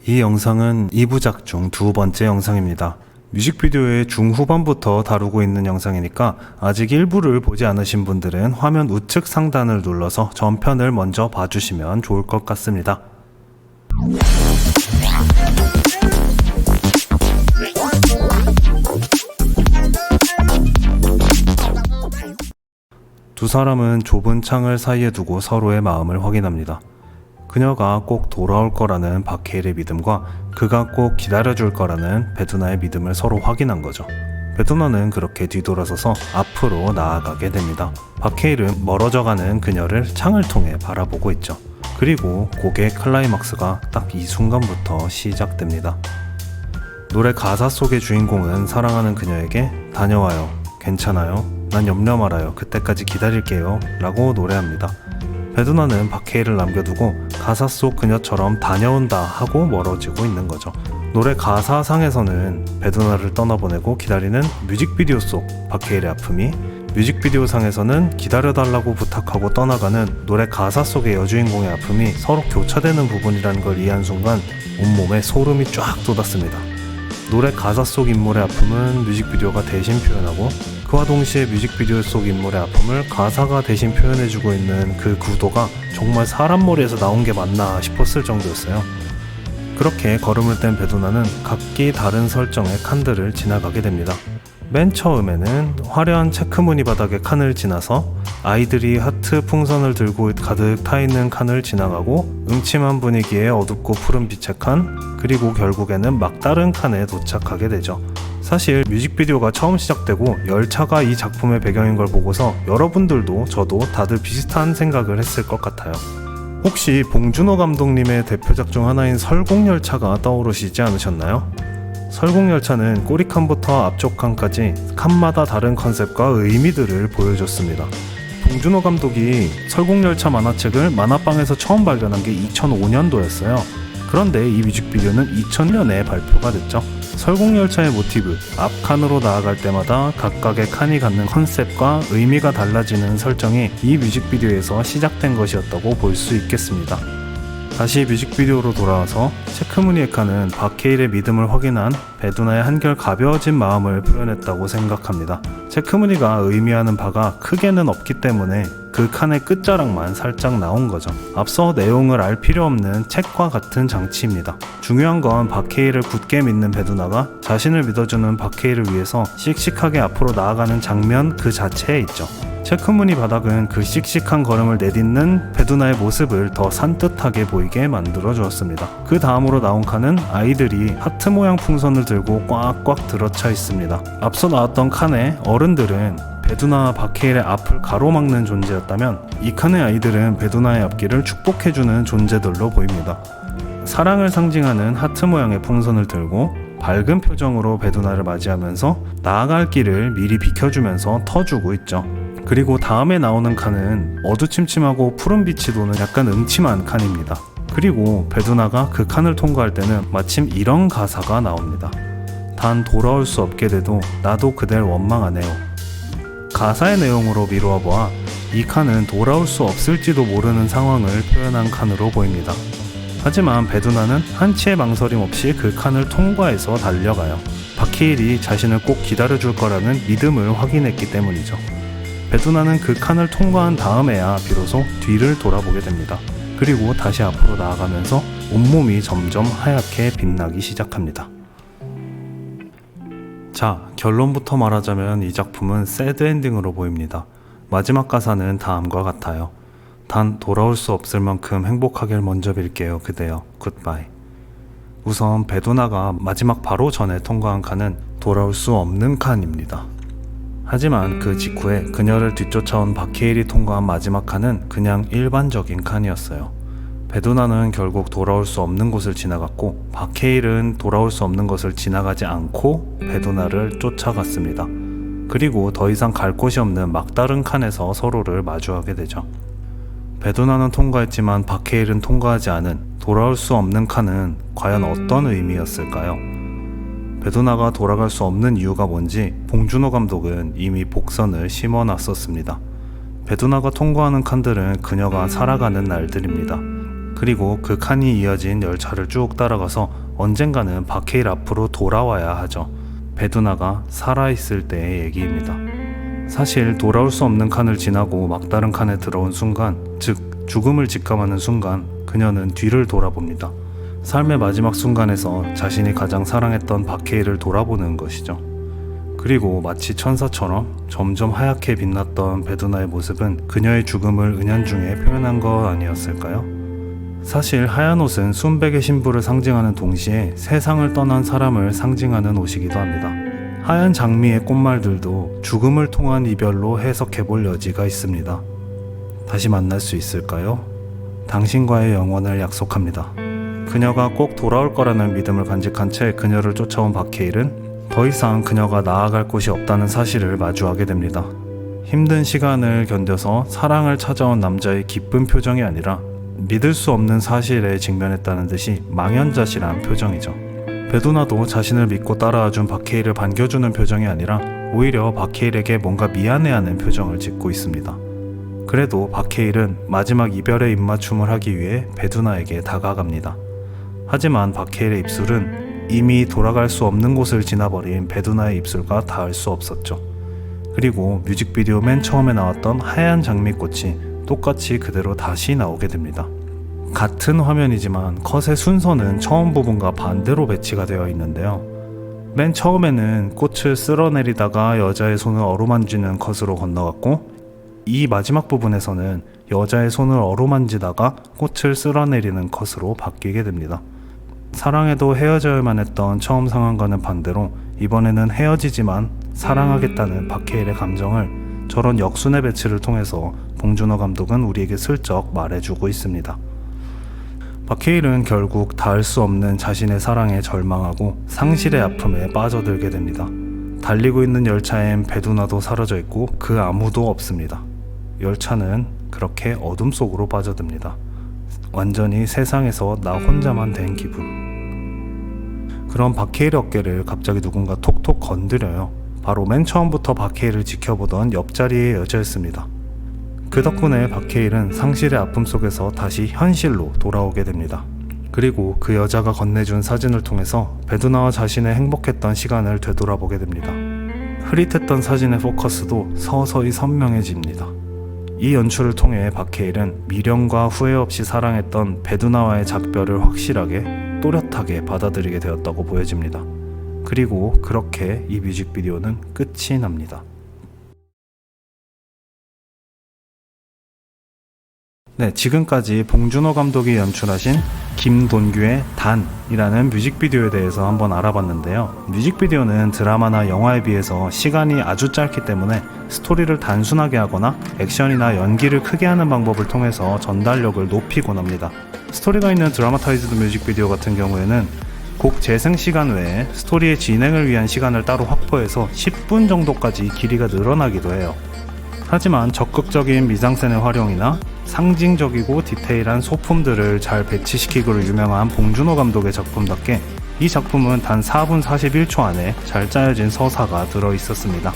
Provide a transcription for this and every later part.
이 영상은 2부작 중 두 번째 영상입니다. 뮤직비디오의 중후반부터 다루고 있는 영상이니까 아직 1부를 보지 않으신 분들은 화면 우측 상단을 눌러서 전편을 먼저 봐주시면 좋을 것 같습니다. 두 사람은 좁은 창을 사이에 두고 서로의 마음을 확인합니다. 그녀가 꼭 돌아올 거라는 박해일의 믿음과 그가 꼭 기다려줄 거라는 베두나의 믿음을 서로 확인한 거죠. 베두나는 그렇게 뒤돌아서서 앞으로 나아가게 됩니다. 박해일은 멀어져가는 그녀를 창을 통해 바라보고 있죠. 그리고 곡의 클라이막스가 딱 이 순간부터 시작됩니다. 노래 가사 속의 주인공은 사랑하는 그녀에게 다녀와요, 괜찮아요, 난 염려 말아요, 그때까지 기다릴게요 라고 노래합니다. 베두나는 박해일을 남겨두고 가사 속 그녀처럼 다녀온다 하고 멀어지고 있는 거죠. 노래 가사상에서는 베두나를 떠나보내고 기다리는 뮤직비디오 속 박해일의 아픔이, 뮤직비디오 상에서는 기다려달라고 부탁하고 떠나가는 노래 가사 속의 여주인공의 아픔이 서로 교차되는 부분이라는 걸 이해한 순간 온몸에 소름이 쫙 돋았습니다. 노래 가사 속 인물의 아픔은 뮤직비디오가 대신 표현하고, 그와 동시에 뮤직비디오 속 인물의 아픔을 가사가 대신 표현해주고 있는 그 구도가 정말 사람 머리에서 나온 게 맞나 싶었을 정도였어요. 그렇게 걸음을 뗀 베두나는 각기 다른 설정의 칸들을 지나가게 됩니다. 맨 처음에는 화려한 체크무늬 바닥의 칸을 지나서 아이들이 하트 풍선을 들고 가득 타있는 칸을 지나가고, 음침한 분위기의 어둡고 푸른 빛의 칸, 그리고 결국에는 막다른 칸에 도착하게 되죠. 사실 뮤직비디오가 처음 시작되고 열차가 이 작품의 배경인 걸 보고서 여러분들도 저도 다들 비슷한 생각을 했을 것 같아요. 혹시 봉준호 감독님의 대표작 중 하나인 설국열차가 떠오르시지 않으셨나요? 설국열차는 꼬리칸부터 앞쪽 칸까지 칸마다 다른 컨셉과 의미들을 보여줬습니다. 봉준호 감독이 설국열차 만화책을 만화방에서 처음 발견한 게 2005년도였어요. 그런데 이 뮤직비디오는 2000년에 발표가 됐죠. 설국열차의 모티브, 앞칸으로 나아갈 때마다 각각의 칸이 갖는 컨셉과 의미가 달라지는 설정이 이 뮤직비디오에서 시작된 것이었다고 볼 수 있겠습니다. 다시 뮤직비디오로 돌아와서 체크무늬의 칸은 박해일의 믿음을 확인한 베두나의 한결 가벼워진 마음을 표현했다고 생각합니다. 체크무늬가 의미하는 바가 크게는 없기 때문에 그 칸의 끝자락만 살짝 나온 거죠. 앞서 내용을 알 필요 없는 책과 같은 장치입니다. 중요한 건 박해일을 굳게 믿는 베두나가 자신을 믿어주는 박해일을 위해서 씩씩하게 앞으로 나아가는 장면 그 자체에 있죠. 체크무늬 바닥은 그 씩씩한 걸음을 내딛는 베두나의 모습을 더 산뜻하게 보이게 만들어 주었습니다. 그 다음으로 나온 칸은 아이들이 하트 모양 풍선을 들고 꽉꽉 들어차 있습니다. 앞서 나왔던 칸의 어른들은 베두나와 박해일의 앞을 가로막는 존재였다면, 이 칸의 아이들은 베두나의 앞길을 축복해주는 존재들로 보입니다. 사랑을 상징하는 하트 모양의 풍선을 들고 밝은 표정으로 베두나를 맞이하면서 나아갈 길을 미리 비켜주면서 터주고 있죠. 그리고 다음에 나오는 칸은 어두침침하고 푸른 빛이 도는 약간 음침한 칸입니다. 그리고 베두나가 그 칸을 통과할 때는 마침 이런 가사가 나옵니다. 단 돌아올 수 없게 돼도 나도 그댈 원망하네요. 가사의 내용으로 미루어 보아 이 칸은 돌아올 수 없을지도 모르는 상황을 표현한 칸으로 보입니다. 하지만 베두나는 한치의 망설임 없이 그 칸을 통과해서 달려가요. 박해일이 자신을 꼭 기다려줄 거라는 믿음을 확인했기 때문이죠. 베두나는 그 칸을 통과한 다음에야 비로소 뒤를 돌아보게 됩니다. 그리고 다시 앞으로 나아가면서 온몸이 점점 하얗게 빛나기 시작합니다. 자, 결론부터 말하자면 이 작품은 새드 엔딩으로 보입니다. 마지막 가사는 다음과 같아요. 단 돌아올 수 없을 만큼 행복하길 먼저 빌게요, 그대여. 굿바이. 우선 베두나가 마지막 바로 전에 통과한 칸은 돌아올 수 없는 칸입니다. 하지만 그 직후에 그녀를 뒤쫓아온 박해일이 통과한 마지막 칸은 그냥 일반적인 칸이었어요. 베두나는 결국 돌아올 수 없는 곳을 지나갔고, 박해일은 돌아올 수 없는 것을 지나가지 않고 베두나를 쫓아갔습니다. 그리고 더 이상 갈 곳이 없는 막다른 칸에서 서로를 마주하게 되죠. 베두나는 통과했지만 박해일은 통과하지 않은 돌아올 수 없는 칸은 과연 어떤 의미였을까요? 베두나가 돌아갈 수 없는 이유가 뭔지 봉준호 감독은 이미 복선을 심어놨었습니다. 베두나가 통과하는 칸들은 그녀가 살아가는 날들입니다. 그리고 그 칸이 이어진 열차를 쭉 따라가서 언젠가는 바케일 앞으로 돌아와야 하죠. 베두나가 살아있을 때의 얘기입니다. 사실 돌아올 수 없는 칸을 지나고 막다른 칸에 들어온 순간, 즉 죽음을 직감하는 순간 그녀는 뒤를 돌아봅니다. 삶의 마지막 순간에서 자신이 가장 사랑했던 바케일을 돌아보는 것이죠. 그리고 마치 천사처럼 점점 하얗게 빛났던 베두나의 모습은 그녀의 죽음을 은연중에 표현한 것 아니었을까요? 사실 하얀 옷은 순백의 신부를 상징하는 동시에 세상을 떠난 사람을 상징하는 옷이기도 합니다. 하얀 장미의 꽃말들도 죽음을 통한 이별로 해석해볼 여지가 있습니다. 다시 만날 수 있을까요? 당신과의 영원을 약속합니다. 그녀가 꼭 돌아올 거라는 믿음을 간직한 채 그녀를 쫓아온 바케일은 더 이상 그녀가 나아갈 곳이 없다는 사실을 마주하게 됩니다. 힘든 시간을 견뎌서 사랑을 찾아온 남자의 기쁜 표정이 아니라 믿을 수 없는 사실에 직면했다는 듯이 망연자실한 표정이죠. 베두나도 자신을 믿고 따라와준 바케일을 반겨주는 표정이 아니라 오히려 바케일에게 뭔가 미안해하는 표정을 짓고 있습니다. 그래도 바케일은 마지막 이별의 입맞춤을 하기 위해 베두나에게 다가갑니다. 하지만 바케일의 입술은 이미 돌아갈 수 없는 곳을 지나버린 베두나의 입술과 닿을 수 없었죠. 그리고 뮤직비디오 맨 처음에 나왔던 하얀 장미꽃이 똑같이 그대로 다시 나오게 됩니다. 같은 화면이지만 컷의 순서는 처음 부분과 반대로 배치가 되어 있는데요. 맨 처음에는 꽃을 쓸어내리다가 여자의 손을 어루만지는 컷으로 건너갔고, 이 마지막 부분에서는 여자의 손을 어루만지다가 꽃을 쓸어내리는 컷으로 바뀌게 됩니다. 사랑해도 헤어져야만 했던 처음 상황과는 반대로 이번에는 헤어지지만 사랑하겠다는 바케일의 감정을 저런 역순의 배치를 통해서 봉준호 감독은 우리에게 슬쩍 말해주고 있습니다. 바케일은 결국 닿을 수 없는 자신의 사랑에 절망하고 상실의 아픔에 빠져들게 됩니다. 달리고 있는 열차엔 베두나도 사라져 있고 그 아무도 없습니다. 열차는 그렇게 어둠 속으로 빠져듭니다. 완전히 세상에서 나 혼자만 된 기분. 그런 바케일의 어깨를 갑자기 누군가 톡톡 건드려요. 바로 맨 처음부터 바케일을 지켜보던 옆자리의 여자였습니다. 그 덕분에 바케일은 상실의 아픔 속에서 다시 현실로 돌아오게 됩니다. 그리고 그 여자가 건네준 사진을 통해서 베두나와 자신의 행복했던 시간을 되돌아보게 됩니다. 흐릿했던 사진의 포커스도 서서히 선명해집니다. 이 연출을 통해 바케일은 미련과 후회 없이 사랑했던 베두나와의 작별을 확실하게 또렷하게 받아들이게 되었다고 보여집니다. 그리고 그렇게 이 뮤직비디오는 끝이 납니다. 네, 지금까지 봉준호 감독이 연출하신 김돈규의 단이라는 뮤직비디오에 대해서 한번 알아봤는데요. 뮤직비디오는 드라마나 영화에 비해서 시간이 아주 짧기 때문에 스토리를 단순하게 하거나 액션이나 연기를 크게 하는 방법을 통해서 전달력을 높이곤 합니다. 스토리가 있는 드라마타이즈드 뮤직비디오 같은 경우에는 곡 재생 시간 외에 스토리의 진행을 위한 시간을 따로 확보해서 10분 정도까지 길이가 늘어나기도 해요. 하지만 적극적인 미장센의 활용이나 상징적이고 디테일한 소품들을 잘 배치시키기로 유명한 봉준호 감독의 작품답게 이 작품은 단 4분 41초 안에 잘 짜여진 서사가 들어있었습니다.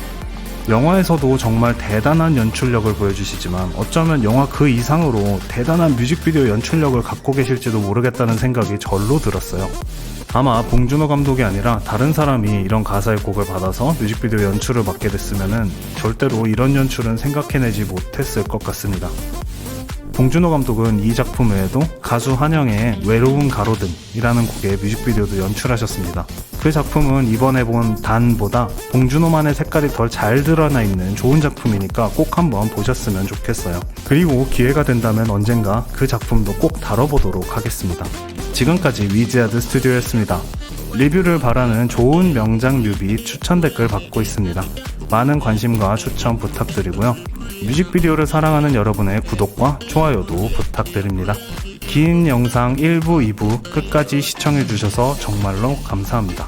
영화에서도 정말 대단한 연출력을 보여주시지만 어쩌면 영화 그 이상으로 대단한 뮤직비디오 연출력을 갖고 계실지도 모르겠다는 생각이 절로 들었어요. 아마 봉준호 감독이 아니라 다른 사람이 이런 가사의 곡을 받아서 뮤직비디오 연출을 맡게 됐으면은 절대로 이런 연출은 생각해내지 못했을 것 같습니다. 봉준호 감독은 이 작품 외에도 가수 한영의 외로운 가로등이라는 곡의 뮤직비디오도 연출하셨습니다. 그 작품은 이번에 본 단보다 봉준호만의 색깔이 덜 잘 드러나 있는 좋은 작품이니까 꼭 한번 보셨으면 좋겠어요. 그리고 기회가 된다면 언젠가 그 작품도 꼭 다뤄보도록 하겠습니다. 지금까지 위즈아드 스튜디오였습니다. 리뷰를 바라는 좋은 명작 뮤비 추천 댓글 받고 있습니다. 많은 관심과 추천 부탁드리고요. 뮤직비디오를 사랑하는 여러분의 구독과 좋아요도 부탁드립니다. 긴 영상 1부, 2부 끝까지 시청해주셔서 정말로 감사합니다.